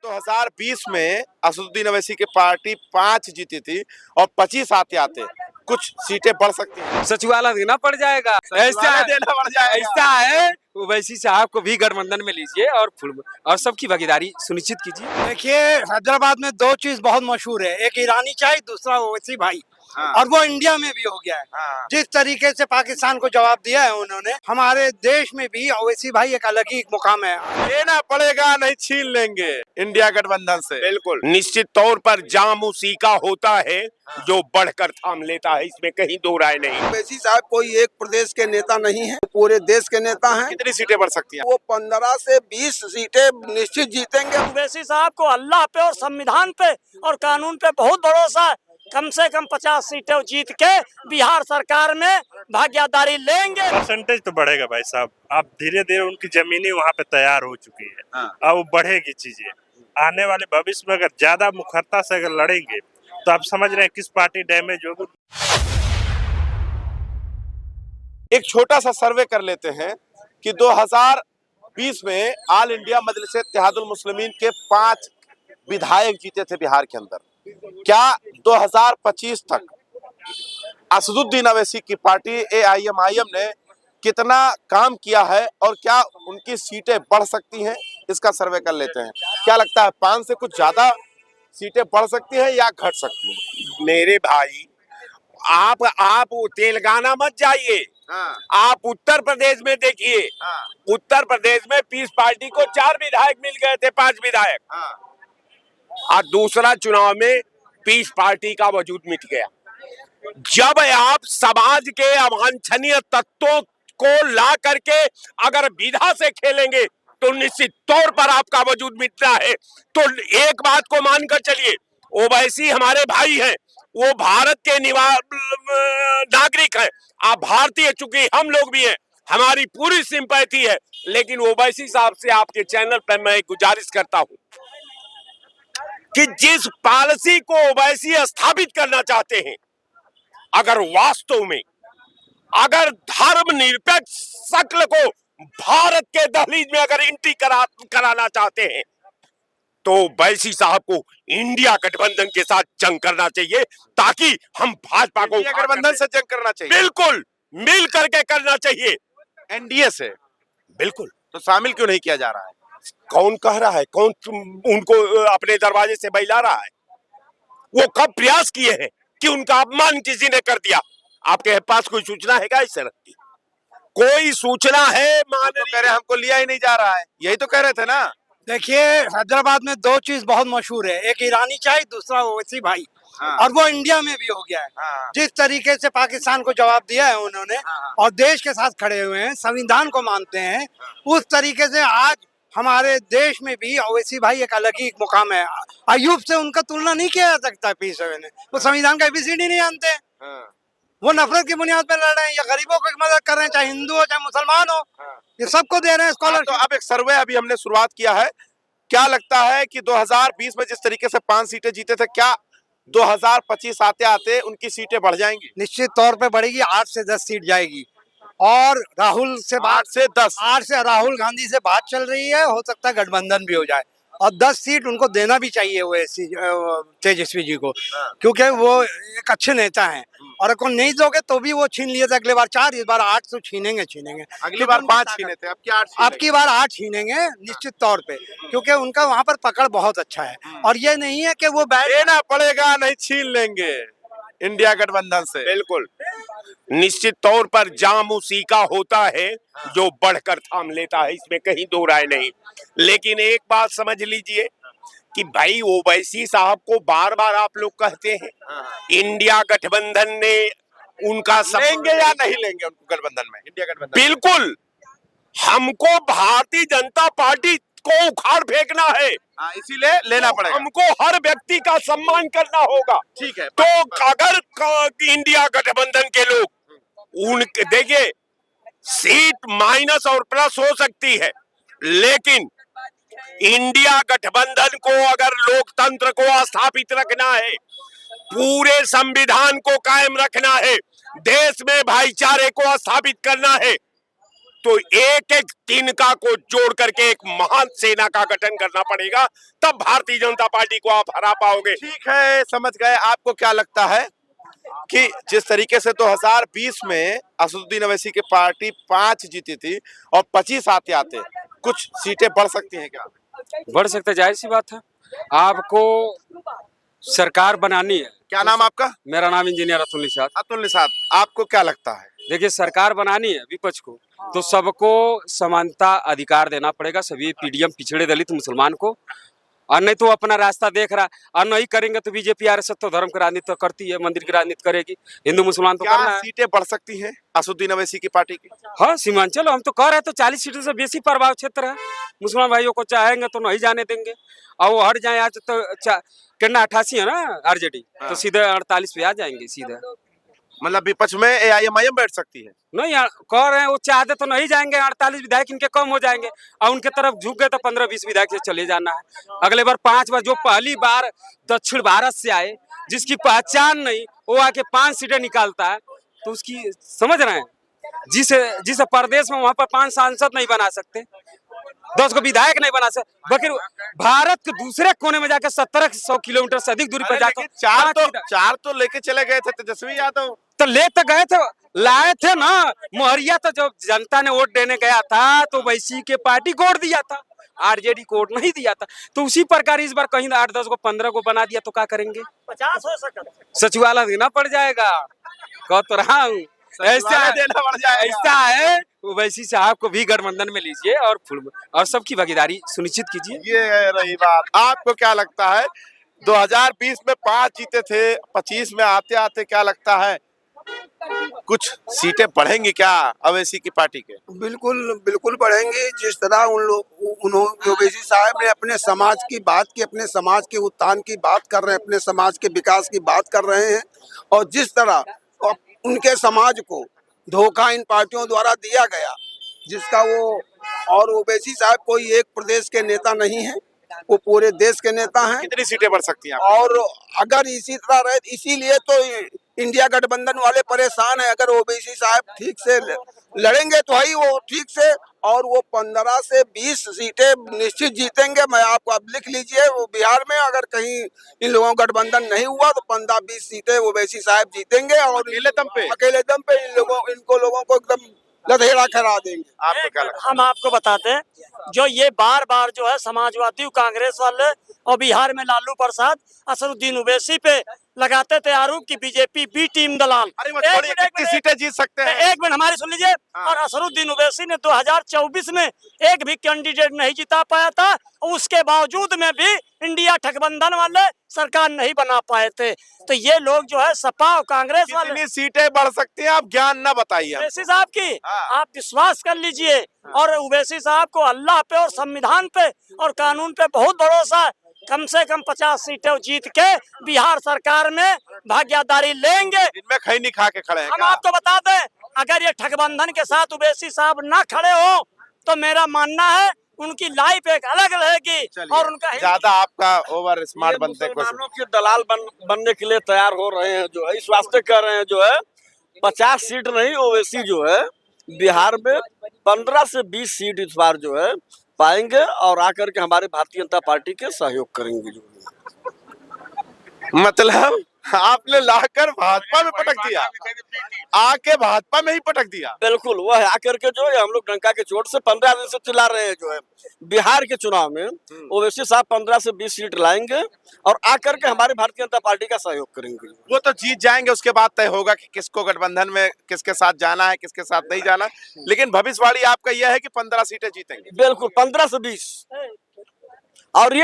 2020 में असदुद्दीन अवैसी की पार्टी 5 जीती थी और 25 आते आते कुछ सीटें बढ़ सकती हैं। सचिवालय देना पड़ जाएगा। सचिवालय देना पड़ जाएगा। ऐसा है ओवैसी साहब को भी गठबंधन में लीजिए और सबकी भागीदारी सुनिश्चित कीजिए। देखिए, हैदराबाद में दो चीज बहुत मशहूर है, एक ईरानी चाय, दूसरा ओवैसी भाई। हाँ। और वो इंडिया में भी हो गया है। हाँ। जिस तरीके से पाकिस्तान को जवाब दिया है उन्होंने, हमारे देश में भी ओवैसी भाई एक अलग ही मुकाम है। लेना पड़ेगा, नहीं छीन लेंगे इंडिया गठबंधन से। बिल्कुल निश्चित तौर पर जाम उसी का होता है जो बढ़कर थाम लेता है, इसमें कहीं दो राय नहीं। ओवैसी साहब कोई एक प्रदेश के नेता नहीं है, पूरे देश के नेता हैं। कितनी सीटें बढ़ सकती हैं? वो 15 से 20 सीटें निश्चित जीतेंगे। ओवैसी साहब को अल्लाह पे और संविधान पे और कानून पे बहुत भरोसा है। कम से कम 50 सीटें जीत के बिहार सरकार में भागीदारी लेंगे। परसेंटेज तो बढ़ेगा भाई साहब। अब धीरे धीरे उनकी जमीनी वहाँ पे तैयार हो चुकी है। हाँ। अब बढ़ेगी चीजें। आने वाले भविष्य में अगर ज्यादा मुखरता से अगर लड़ेंगे तो आप समझ रहे हैं किस पार्टी डैमेज होगी। एक छोटा सा सर्वे कर लेते हैं कि 2020 में ऑल इंडिया मजलिस इत्तेहादुल मुस्लिमीन के 5 विधायक जीते थे बिहार के अंदर। क्या 2025 तक असदुद्दीन अवैसी की पार्टी एआईएमआईएम ने कितना काम किया है और क्या उनकी सीटें बढ़ सकती हैं, इसका सर्वे कर लेते हैं। क्या लगता है 5 से कुछ ज्यादा सीटें बढ़ सकती हैं या घट सकती हैं? मेरे भाई आप तेलंगाना मत जाइए। हाँ। आप उत्तर प्रदेश में देखिए। हाँ। उत्तर प्रदेश में पीस पार्टी को 4 विधायक मिल गए थे, 5 विधायक। हाँ। और दूसरा चुनाव में पीस पार्टी का वजूद मिट गया। जब आप समाज के अवांछनीय तत्वों को ला करके अगर विधा से खेलेंगे तो निश्चित तौर पर आपका वजूद मिटना है। तो एक बात को मानकर चलिए, ओवैसी हमारे भाई हैं, वो भारत के नागरिक हैं। आप भारतीय, चूंकि हम लोग भी हैं, हमारी पूरी सिंपैथी है। लेकिन ओवैसी साहब से आपके चैनल पर मैं गुजारिश करता हूं कि जिस पॉलिसी को ओवैसी स्थापित करना चाहते हैं, अगर वास्तव में अगर धर्मनिरपेक्ष शक्ल को भारत के दहलीज में अगर एंट्री कराना चाहते हैं तो ओवैसी साहब को इंडिया गठबंधन के साथ जंग करना चाहिए, ताकि हम भाजपा को गठबंधन से जंग करना चाहिए। बिल्कुल मिल करके करना चाहिए। एनडीए से बिल्कुल। तो शामिल क्यों नहीं किया जा रहा है? कौन कह रहा है? कौन उनको अपने दरवाजे से बहिला रहा है? वो कब प्रयास किए हैं कि उनका अपमान किसी ने कर दिया? आपके पास कोई सूचना है क्या इस तरह की? कोई सूचना है? तो कह रहे हमको लिया ही नहीं जा रहा है, यही तो कह रहे थे ना। देखिए, हैदराबाद में दो चीज बहुत मशहूर है, एक ईरानी चाय, दूसरा ओवैसी भाई। हाँ। और वो इंडिया में भी हो गया है। हाँ। जिस तरीके से पाकिस्तान को जवाब दिया है उन्होंने और देश के साथ खड़े हुए हैं, संविधान को मानते हैं, उस तरीके से आज हमारे देश में भी ओवैसी भाई एक अलग ही मुकाम है। अयूब से उनका तुलना नहीं किया जा सकता। पीस ने वो संविधान का एबीसीडी नहीं जानते हैं। हाँ। वो नफरत की बुनियाद पर लड़ रहे हैं या गरीबों की मदद कर रहे हैं, चाहे हिंदू हो चाहे मुसलमान हो। ये सबको दे रहे हैं स्कॉलरशिप। तो अब एक सर्वे अभी हमने शुरुआत किया है। क्या लगता है कि 2020 में जिस तरीके से 5 सीटें जीते थे, क्या 2025 आते आते उनकी सीटें बढ़ जाएंगी? निश्चित तौर पे बढ़ेगी, 8 से 10 सीट जाएगी। और राहुल से 8 से 10। 8 से राहुल गांधी से बात चल रही है, हो सकता है गठबंधन भी हो जाए। और 10 सीट उनको देना भी चाहिए तेजस्वी जी को, क्योंकि वो एक अच्छे नेता हैं। और अगर नहीं दोगे तो भी वो छीन लिए थे अगले बार 4, इस बार 8 तो छीनेंगे। अगली बार 5 छीने थे, अब क्या 8 छीनेंगे? अब की बार 8 छीनेंगे निश्चित तौर पे, क्योंकि उनका वहाँ पर पकड़ बहुत अच्छा है। और ये नहीं है कि वो लेना पड़ेगा, नहीं छीन लेंगे इंडिया गठबंधन से। बिल्कुल निश्चित तौर पर जाम उसी का होता है जो बढ़कर थाम लेता है, इसमें कहीं दो राय नहीं। लेकिन एक बात समझ लीजिए कि भाई ओवैसी साहब को बार बार आप लोग कहते हैं इंडिया गठबंधन ने उनका लेंगे या नहीं लेंगे उनको गठबंधन में, इंडिया गठबंधन? बिल्कुल, हमको भारतीय जनता पार्टी को उखाड़ फेंकना है। हाँ, इसीलिए लेना पड़ेगा। हमको हर व्यक्ति का सम्मान करना होगा। ठीक है। तो अगर इंडिया गठबंधन के लोग उनके, देखिए सीट माइनस और प्लस हो सकती है, लेकिन इंडिया गठबंधन को अगर लोकतंत्र को स्थापित रखना है, पूरे संविधान को कायम रखना है, देश में भाईचारे को स्थापित करना है, तो एक एक तिनका को जोड़ करके एक महान सेना का गठन करना पड़ेगा, तब भारतीय जनता पार्टी को आप हरा पाओगे। ठीक है, समझ गए। आपको क्या लगता है कि जिस तरीके से 2020 में असदुद्दीन ओवैसी की पार्टी 5 जीती थी और 25 आते आते कुछ सीटें बढ़ सकती हैं क्या? बढ़ सकता है, जाहिर सी बात है। आपको सरकार बनानी है। क्या नाम आपका? मेरा नाम इंजीनियर अतुल निषाद। अतुल निषाद, आपको क्या लगता है? देखिए, सरकार बनानी है विपक्ष को, तो सबको समानता अधिकार देना पड़ेगा, सभी पीडीएम पिछड़े दलित मुसलमान को। और नहीं तो अपना रास्ता देख रहा, और नहीं करेंगे तो बीजेपी आरएसएस तो धर्म की राजनीति तो करती है, मंदिर की राजनीति करेगी, हिंदू मुसलमान तो करना क्या है। सीटें बढ़ सकती हैं असदुद्दीन ओवैसी की पार्टी की? हाँ, सीमांचल हम तो कह रहे हैं, तो 40 सीटों से बेसी प्रभाव क्षेत्र है। मुसलमान भाइयों को चाहेंगे तो नहीं जाने देंगे, और वो हट जाए। आज तो कितना 88 है ना आरजेडी, तो सीधे 48 पे आ जाएंगे सीधे। मतलब विपक्ष में एआईएमआईएम बैठ सकती है? नहीं यार, कह रहे हैं वो चाहते तो नहीं जाएंगे, 48 विधायक इनके कम हो जाएंगे, और उनके तरफ झुक गए तो 15-20 विधायक से चले जाना है। अगले बार 5 बार, जो पहली बार दक्षिण भारत से आए, जिसकी पहचान नहीं, वो आके 5 सीटें निकालता है, तो उसकी समझ रहे हैं। जिसे प्रदेश में वहां पर 5 सांसद नहीं बना सकते, 10 को विधायक नहीं बना सकते, बल्कि भारत के दूसरे कोने में जाकर 1700 किलोमीटर से अधिक दूरी पर जाकर चार तो लेके चले गए थे तेजस्वी यादव। तो ले तो गए थे, लाए थे ना मोहरिया। तो जब जनता ने वोट देने गया था तो वैसी के पार्टी को वोट दिया था, आरजेडी को वोट नहीं दिया था। तो उसी प्रकार इस बार कहीं 8-10 को 15 को बना दिया तो क्या करेंगे? 50 हो सकता, सचिवालय देना पड़ जाएगा। कह तो रहा हूँ, ऐसा देना पड़ जाएगा। ऐसा है। वैसी साहब को भी गठबंधन में लीजिए और सबकी भागीदारी सुनिश्चित कीजिए। ये रही बात। आपको क्या लगता है 2020 में 5 जीते थे, 25 में आते आते क्या लगता है कुछ सीटें बढ़ेंगी क्या ओवैसी की पार्टी के? बिल्कुल बिल्कुल बढ़ेंगे। जिस तरह उन्होंने ओवैसी साहब ने अपने समाज की बात की, अपने समाज के उत्थान की बात कर रहे हैं, अपने समाज के विकास की बात कर रहे हैं, और जिस तरह उनके समाज को धोखा इन पार्टियों द्वारा दिया गया, जिसका वो, और ओवैसी साहब कोई एक प्रदेश के नेता नहीं है, वो पूरे देश के नेता हैं। कितनी सीटें बढ़ सकती हैं? और अगर इसी तरह रहे, इसीलिए तो इंडिया गठबंधन वाले परेशान है। अगर ओवैसी साहब ठीक से लड़ेंगे तो ही वो ठीक से, और वो 15 से 20 सीटें निश्चित जीतेंगे। मैं आपको अब लिख लीजिए, वो बिहार में अगर कहीं इन लोगों का गठबंधन नहीं हुआ तो 15-20 सीटें ओवैसी साहब जीतेंगे, और अकेले दम पे इनको लोगों को एकदम लधेड़ा करा देंगे। आपको क्या लगता है? हम आपको बताते हैं, जो ये बार बार जो है समाजवादी कांग्रेस वाले और बिहार में लालू प्रसाद असदुद्दीन ओवैसी पे लगाते थे आरोप कि बीजेपी बी टीम दलाल। अरे वो छोड़िए, कितनी सीटें जीत सकते हैं? एक मिनट हमारी सुन लीजिए। और असदुद्दीन ओवैसी ने 2024 में एक भी कैंडिडेट नहीं जिता पाया था, उसके बावजूद में भी इंडिया ठगबंधन वाले सरकार नहीं बना पाए थे। तो ये लोग जो है सपा और कांग्रेस वाले। कितनी सीटें बढ़ सकती हैं? आप ज्ञान ना बताइए। ओवैसी साहब की आप विश्वास कर लीजिए, और ओवैसी साहब को अल्लाह पे और संविधान पे और कानून पे बहुत भरोसा है। कम से कम 50 सीटें जीत के बिहार सरकार में भागीदारी लेंगे। इनमें खैनी खा के खड़े हैं हम क्या? आपको बता दें, अगर ये ठगबंधन के साथ ओवैसी साहब ना खड़े हो तो मेरा मानना है उनकी लाइफ एक अलग रहेगी। और उनका ज्यादा आपका ओवर स्मार्ट बनते मुसलमानों के दलाल बनने के लिए तैयार हो रहे हैं, जो है इस वास्ते कर रहे हैं, जो है 50 सीट नहीं, ओवैसी जो है बिहार में 15 से 20 सीट इस बार जो है पाएंगे, और आकर के हमारे भारतीय जनता पार्टी के सहयोग करेंगे। जो मतलब आपने लाकर भाजपा में पटक दिया, आके भाजपा में ही पटक दिया। बिल्कुल, वह आकर के जो है हम लोग डंका के चोट से 15 दिन से चिल्ला रहे हैं, जो है बिहार के चुनाव में ओवैसी साहब 15 से 20 सीट लाएंगे, और आकर के हमारे भारतीय जनता पार्टी का सहयोग करेंगे। वो तो जीत जाएंगे, उसके बाद तय होगा कि किसको गठबंधन में किसके साथ जाना है, किसके साथ नहीं जाना। लेकिन भविष्यवाणी आपका यह है कि 15 सीटें जीतेंगे। बिल्कुल 15 से 20। और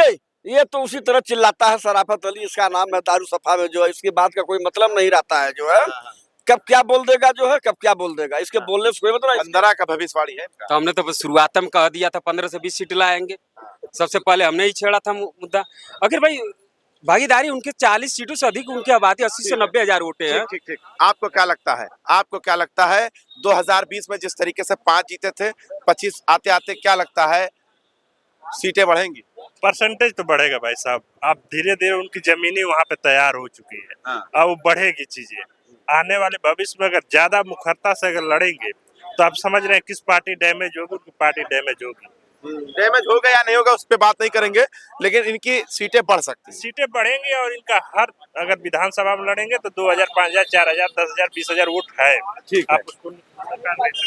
ये तो उसी तरह चिल्लाता है शराफत अली, इसका नाम है दारू सफा में, जो है इसकी बात का कोई मतलब नहीं रहता है, जो है कब क्या बोल देगा, जो है कब क्या बोल देगा, इसके बोलने से कोई मतलब। 15 का भविष्यवाणी है। तो हमने तो शुरुआत में कह दिया था 15 से 20 सीट लाएंगे। सबसे पहले हमने ही छेड़ा था मुद्दा। अगर भाई भागीदारी उनके 40 सीटों से अधिक, उनकी आबादी 80 से 90 हजार वोटे हैं। ठीक। आपको क्या लगता है? आपको क्या लगता है 2020 में जिस तरीके से 5 जीते थे, 25 आते आते क्या लगता है सीटें बढ़ेंगी? परसेंटेज तो बढ़ेगा भाई साहब। अब धीरे धीरे उनकी जमीनी वहाँ पे तैयार हो चुकी है, अब वो बढ़ेगी चीजें। आने वाले भविष्य में अगर ज्यादा मुखरता से अगर लड़ेंगे तो आप समझ रहे हैं किस पार्टी डैमेज होगी, उनकी पार्टी डैमेज होगी। डैमेज होगा या नहीं होगा उस पर बात नहीं करेंगे, लेकिन इनकी सीटें बढ़ सकती हैं। सीटें बढ़ेंगी और इनका हर अगर विधानसभा में लड़ेंगे तो 2000, 5000, 4000, 10,000, 20,000 वोट है। ठीक है। आप उसको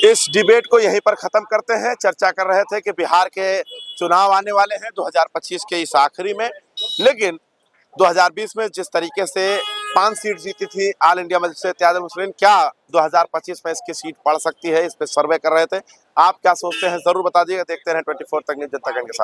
इस डिबेट को यहीं पर खत्म करते हैं। चर्चा कर रहे थे कि बिहार के चुनाव आने वाले हैं 2025 के इस आखिरी में, लेकिन 2020 में जिस तरीके से 5 सीट जीती थी ऑल इंडिया मजलिस इत्तेहादुल मुस्लिमीन, क्या 2025 में इसकी सीट बढ़ सकती है? इस पे सर्वे कर रहे थे। आप क्या सोचते हैं जरूर बता दीजिएगा। देखते रहें 24 तक न्यूज़ जनता के साथ।